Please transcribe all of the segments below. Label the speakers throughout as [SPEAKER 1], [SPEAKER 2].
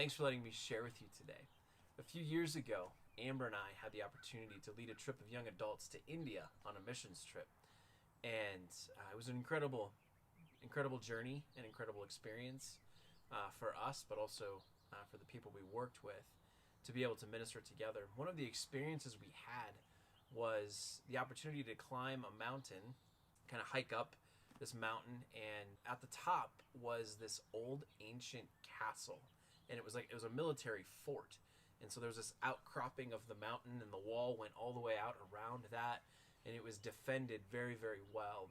[SPEAKER 1] Thanks for letting me share with you today. A few years ago, Amber and I had the opportunity to lead a trip of young adults to India on a missions trip. And it was an incredible journey, an incredible experience for us, but also for the people we worked with to be able to minister together. One of the experiences we had was the opportunity to climb a mountain, kind of hike up this mountain, and at the top was this old ancient castle, and it was a military fort. And so there was this outcropping of the mountain, and the wall went all the way out around that, and it was defended very, very well.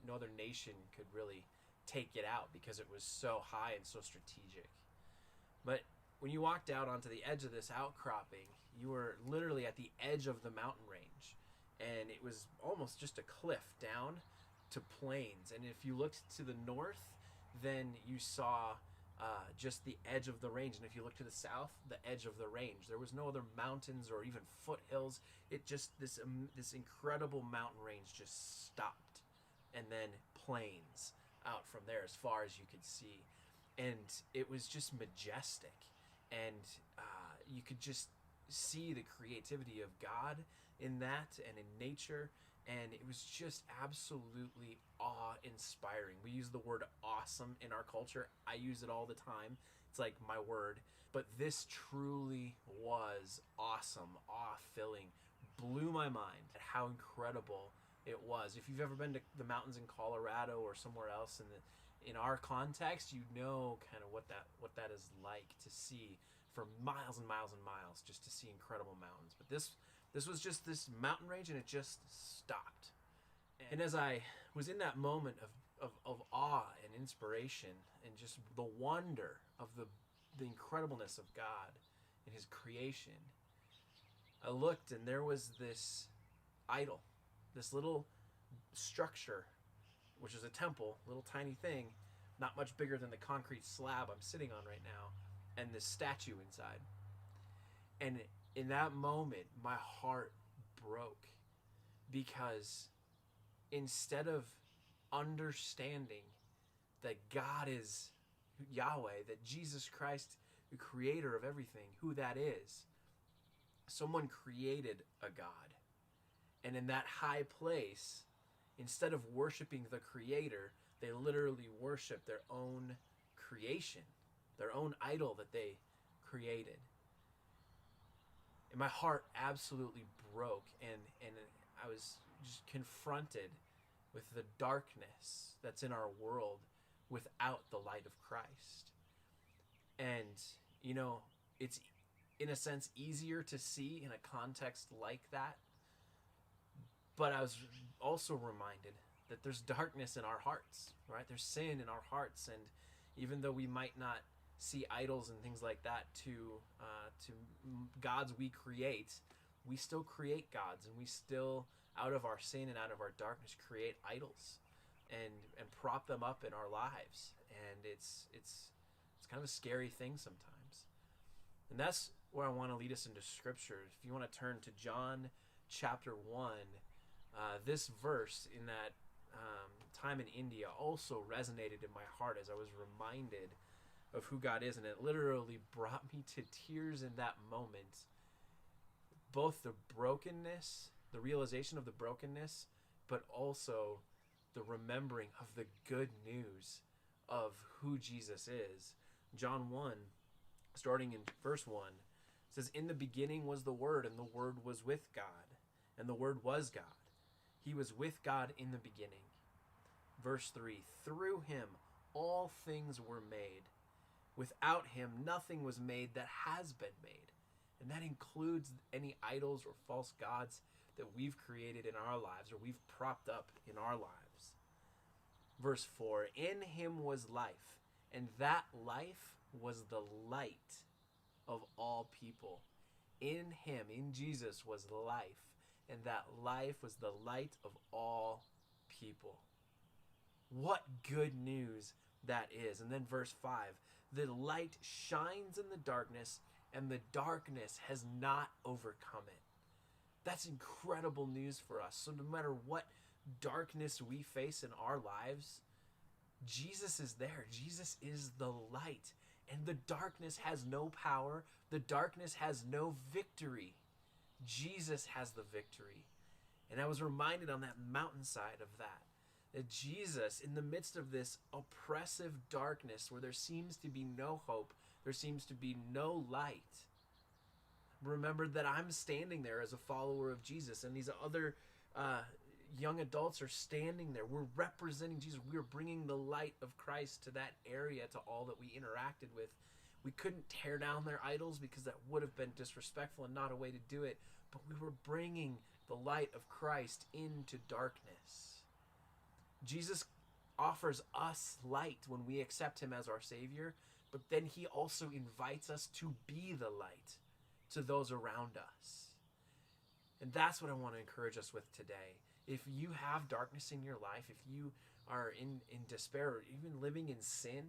[SPEAKER 1] No other nation could really take it out because it was so high and so strategic. But when you walked out onto the edge of this outcropping, you were literally at the edge of the mountain range, and it was almost just a cliff down to plains. And if you looked to the north, then you saw just the edge of the range, and if you look to the south, the edge of the range. There was no other mountains or even foothills. It just this incredible mountain range just stopped, and then plains out from there as far as you could see, and it was just majestic, and you could just see the creativity of God in that and in nature, and it was just absolutely awe-inspiring. We use the word awesome in our culture. I use it all the time. It's like my word. But this truly was awesome, awe-filling, blew my mind at how incredible it was. If you've ever been to the mountains in Colorado or somewhere else in our context, you know kind of what that is like to see for miles and miles and miles, just to see incredible mountains. But this was just this mountain range, and it just stopped. And as I was in that moment of awe and inspiration and just the wonder of the incredibleness of God and his creation, I looked, and there was this idol, this little structure, which is a temple, little tiny thing, not much bigger than the concrete slab I'm sitting on right now, and this statue inside. And in that moment, my heart broke, because instead of understanding that God is Yahweh, that Jesus Christ, the creator of everything, who that is, someone created a God. And in that high place, instead of worshiping the creator, they literally worship their own creation, their own idol that they created. And my heart absolutely broke, and I was just confronted with the darkness that's in our world without the light of Christ. And, it's in a sense easier to see in a context like that. But I was also reminded that there's darkness in our hearts, right? There's sin in our hearts, and even though we might not see idols and things like that to gods we create, we still create gods, and we still, out of our sin and out of our darkness, create idols and prop them up in our lives. And it's kind of a scary thing sometimes. And that's where I want to lead us into Scripture. If you want to turn to John chapter 1, this verse in that time in India also resonated in my heart as I was reminded of who God is, and it literally brought me to tears in that moment. Both the brokenness, the realization of the brokenness, but also the remembering of the good news of who Jesus is. John 1, starting in verse 1, says, "In the beginning was the Word, and the Word was with God, and the Word was God. He was with God in the beginning." Verse 3, "Through him all things were made. Without him nothing was made that has been made." And that includes any idols or false gods that we've created in our lives or we've propped up in our lives. Verse 4, "In him was life, and that life was the light of all people." In him, in Jesus, was life, and that life was the light of all people. What good news that is. And then verse 5, "The light shines in the darkness, and the darkness has not overcome it." That's incredible news for us. So no matter what darkness we face in our lives, Jesus is there. Jesus is the light, And the darkness has no power. The darkness has no victory. Jesus has the victory. And I was reminded on that mountainside of that Jesus, in the midst of this oppressive darkness where there seems to be no hope, there seems to be no light, remembered that I'm standing there as a follower of Jesus, and these other young adults are standing there. We're representing Jesus. We're bringing the light of Christ to that area, to all that we interacted with. We couldn't tear down their idols because that would have been disrespectful and not a way to do it, but we were bringing the light of Christ into darkness. Jesus offers us light when we accept him as our Savior, but then he also invites us to be the light to those around us. And that's what I want to encourage us with today. If you have darkness in your life, if you are in despair or even living in sin,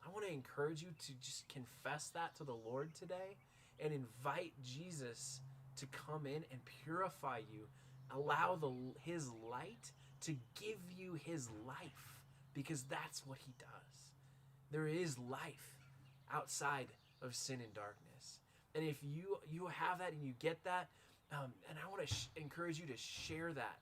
[SPEAKER 1] I want to encourage you to just confess that to the Lord today and invite Jesus to come in and purify you. Allow his light to give you his life, because that's what he does. There is life outside of sin and darkness. And if you have that and you get that, and I want to encourage you to share that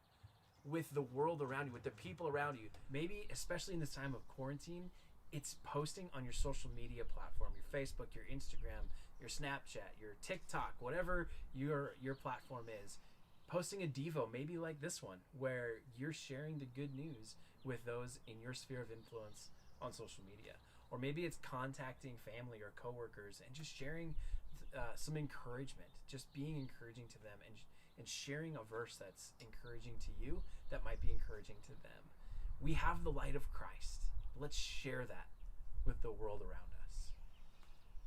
[SPEAKER 1] with the world around you, with the people around you. Maybe, especially in this time of quarantine, it's posting on your social media platform, your Facebook, your Instagram, your Snapchat, your TikTok, whatever your platform is. Posting a Devo, maybe like this one, where you're sharing the good news with those in your sphere of influence on social media. Or maybe it's contacting family or coworkers and just sharing some encouragement, just being encouraging to them, and sharing a verse that's encouraging to you that might be encouraging to them. We have the light of Christ. Let's share that with the world around us.